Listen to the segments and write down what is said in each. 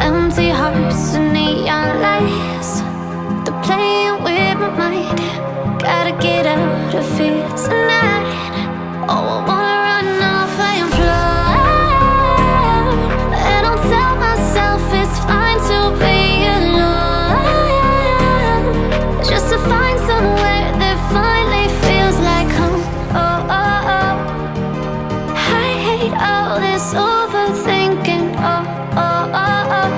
Empty hearts and neon lights, they're playing with my mind. Gotta get out of here tonight. Oh, I wanna run off and fly, and I'll tell myself it's fine to be alone, just to find somewhere that finally feels like home. Oh, oh, oh. I hate all this overthinking. Oh, oh, oh, oh.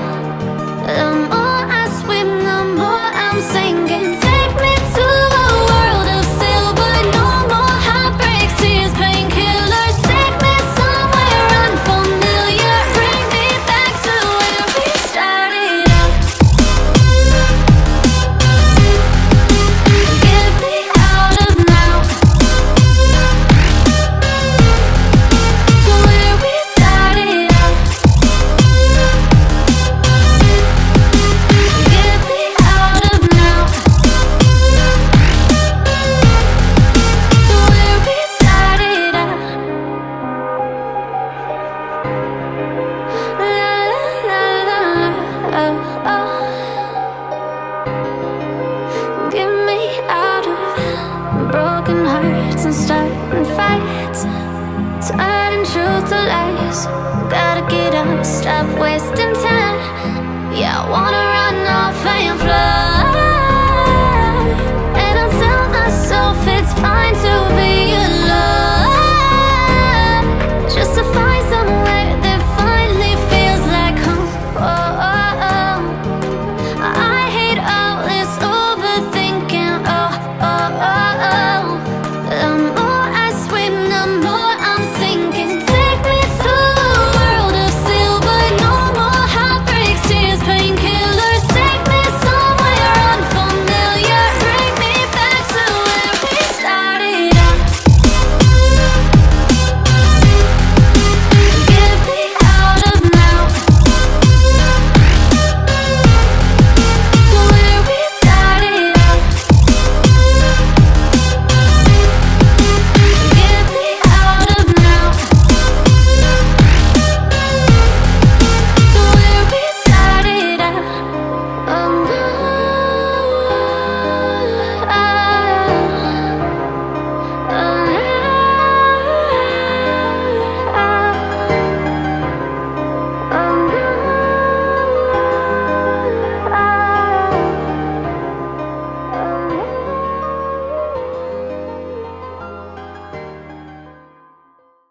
The more I swim, the more I'm sinking. Take me to a world of silver. No more heartbreaks, tears, painkillers. Take me somewhere unfamiliar. Bring me back to where we started out. Get me out of now, to where we started out. Get me out of now, to where we started out. La la la la, oh, oh. Get me out of broken hearts and starting fights, turning truth to lies. Gotta get up, stop wasting time. Yeah, I wanna